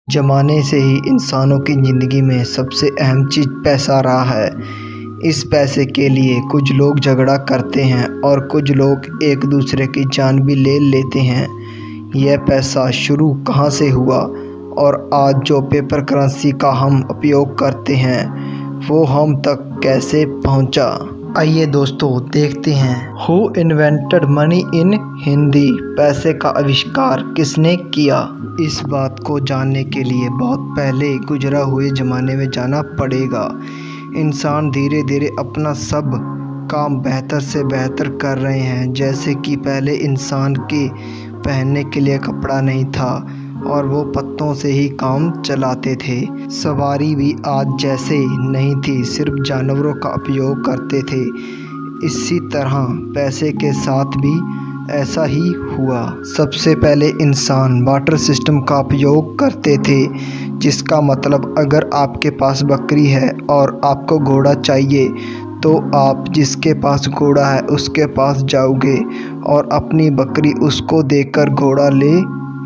ज़माने से ही इंसानों की ज़िंदगी में सबसे अहम चीज़ पैसा रहा है। इस पैसे के लिए कुछ लोग झगड़ा करते हैं और कुछ लोग एक दूसरे की जान भी ले लेते हैं। यह पैसा शुरू कहाँ से हुआ और आज जो पेपर करेंसी का हम उपयोग करते हैं वो हम तक कैसे पहुँचा? आइए दोस्तों देखते हैं। Who invented money in Hindi? पैसे का आविष्कार किसने किया? इस बात को जानने के लिए बहुत पहले गुजरा हुए ज़माने में जाना पड़ेगा। इंसान धीरे धीरे अपना सब काम बेहतर से बेहतर कर रहे हैं। जैसे कि पहले इंसान के पहनने के लिए कपड़ा नहीं था और वो पत्तों से ही काम चलाते थे। सवारी भी आज जैसे नहीं थी, सिर्फ जानवरों का उपयोग करते थे। इसी तरह पैसे के साथ भी ऐसा ही हुआ। सबसे पहले इंसान वाटर सिस्टम का उपयोग करते थे, जिसका मतलब अगर आपके पास बकरी है और आपको घोड़ा चाहिए तो आप जिसके पास घोड़ा है उसके पास जाओगे और अपनी बकरी उसको देकर घोड़ा ले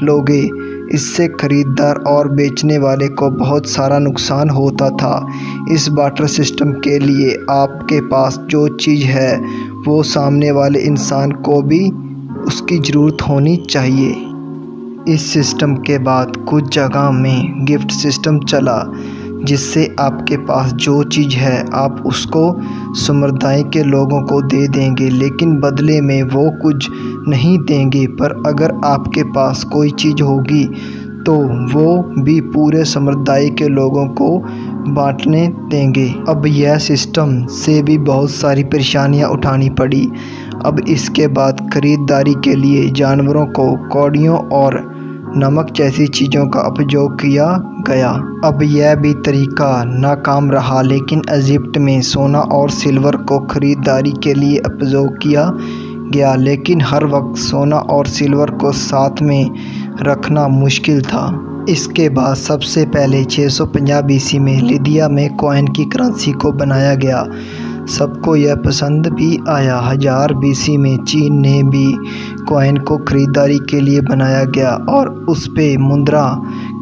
लोगे। इससे खरीदार और बेचने वाले को बहुत सारा नुकसान होता था। इस बाटर सिस्टम के लिए आपके पास जो चीज़ है वो सामने वाले इंसान को भी उसकी ज़रूरत होनी चाहिए। इस सिस्टम के बाद कुछ जगह में गिफ्ट सिस्टम चला, जिससे आपके पास जो चीज़ है आप उसको समुदाय के लोगों को दे देंगे, लेकिन बदले में वो कुछ नहीं देंगे। पर अगर आपके पास कोई चीज़ होगी तो वो भी पूरे समुदाय के लोगों को बांटने देंगे। अब यह सिस्टम से भी बहुत सारी परेशानियां उठानी पड़ी। अब इसके बाद खरीदारी के लिए जानवरों को कौड़ियों और नमक जैसी चीज़ों का उपयोग किया गया। अब यह भी तरीका नाकाम रहा, लेकिन इजिप्ट में सोना और सिल्वर को खरीदारी के लिए उपयोग किया गया। लेकिन हर वक्त सोना और सिल्वर को साथ में रखना मुश्किल था। इसके बाद सबसे पहले 650 BC में लिदिया में कॉइन की करेंसी को बनाया गया। सबको यह पसंद भी आया। 1000 BC में चीन ने भी कॉइन को खरीदारी के लिए बनाया गया और उस पे मुद्रा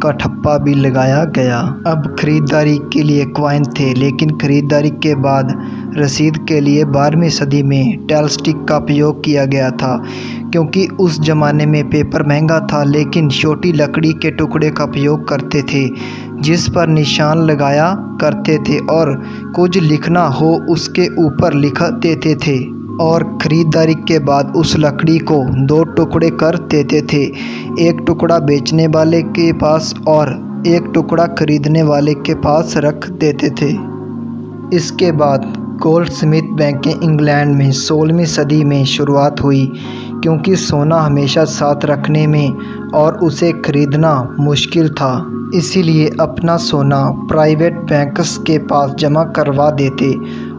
का ठप्पा भी लगाया गया। अब खरीदारी के लिए कॉइन थे, लेकिन खरीदारी के बाद रसीद के लिए 12वीं सदी में टेलस्टिक का उपयोग किया गया था, क्योंकि उस ज़माने में पेपर महंगा था। लेकिन छोटी लकड़ी के टुकड़े का उपयोग करते थे जिस पर निशान लगाया करते थे और कुछ लिखना हो उसके ऊपर लिख देते थे और ख़रीदारी के बाद उस लकड़ी को 2 टुकड़े कर देते थे, एक टुकड़ा बेचने वाले के पास और एक टुकड़ा खरीदने वाले के पास रख देते थे। इसके बाद गोल्डस्मिथ बैंकें इंग्लैंड में 16वीं सदी में शुरुआत हुई, क्योंकि सोना हमेशा साथ रखने में और उसे खरीदना मुश्किल था। इसीलिए अपना सोना प्राइवेट बैंक्स के पास जमा करवा देते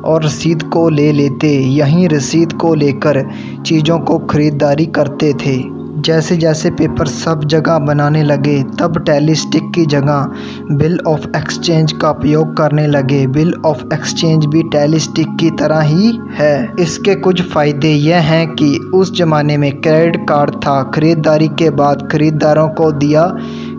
और रसीद को ले लेते। यहीं रसीद को लेकर चीज़ों को खरीदारी करते थे। जैसे जैसे पेपर सब जगह बनाने लगे, तब टेलीस्टिक की जगह बिल ऑफ एक्सचेंज का उपयोग करने लगे। बिल ऑफ एक्सचेंज भी टेलीस्टिक की तरह ही है। इसके कुछ फ़ायदे यह हैं कि उस ज़माने में क्रेडिट कार्ड था। खरीदारी के बाद खरीदारों को दिया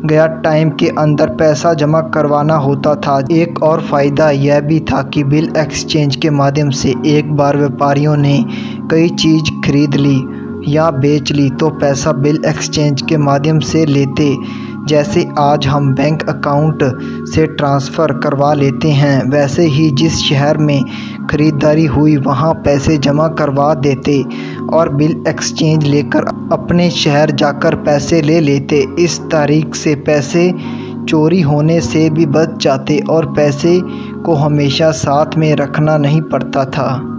गया टाइम के अंदर पैसा जमा करवाना होता था। एक और फ़ायदा यह भी था कि बिल एक्सचेंज के माध्यम से एक बार व्यापारियों ने कई चीज़ खरीद ली या बेच ली तो पैसा बिल एक्सचेंज के माध्यम से लेते। जैसे आज हम बैंक अकाउंट से ट्रांसफ़र करवा लेते हैं, वैसे ही जिस शहर में ख़रीदारी हुई वहाँ पैसे जमा करवा देते और बिल एक्सचेंज लेकर अपने शहर जाकर पैसे ले लेते। इस तारीख से पैसे चोरी होने से भी बच जाते और पैसे को हमेशा साथ में रखना नहीं पड़ता था।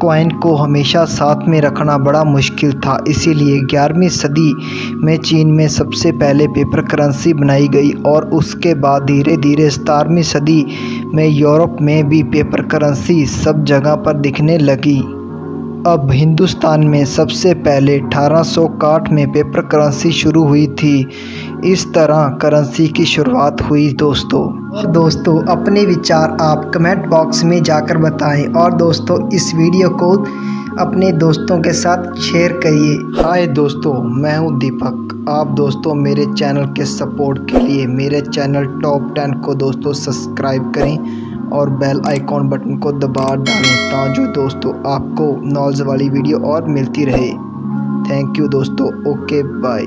कॉइन को हमेशा साथ में रखना बड़ा मुश्किल था, इसीलिए 11वीं सदी में चीन में सबसे पहले पेपर करेंसी बनाई गई और उसके बाद धीरे धीरे 17वीं सदी में यूरोप में भी पेपर करेंसी सब जगह पर दिखने लगी। अब हिंदुस्तान में सबसे पहले 1861 में पेपर करेंसी शुरू हुई थी। इस तरह करेंसी की शुरुआत हुई दोस्तों। और दोस्तों अपने विचार आप कमेंट बॉक्स में जाकर बताएं और दोस्तों इस वीडियो को अपने दोस्तों के साथ शेयर करिए। हाय दोस्तों, मैं हूं दीपक। आप दोस्तों मेरे चैनल के सपोर्ट के लिए मेरे चैनल टॉप 10 को दोस्तों सब्सक्राइब करें और बेल आइकॉन बटन को दबा डालें ताकि दोस्तों आपको नॉलेज वाली वीडियो और मिलती रहे। थैंक यू दोस्तों। Okay bye.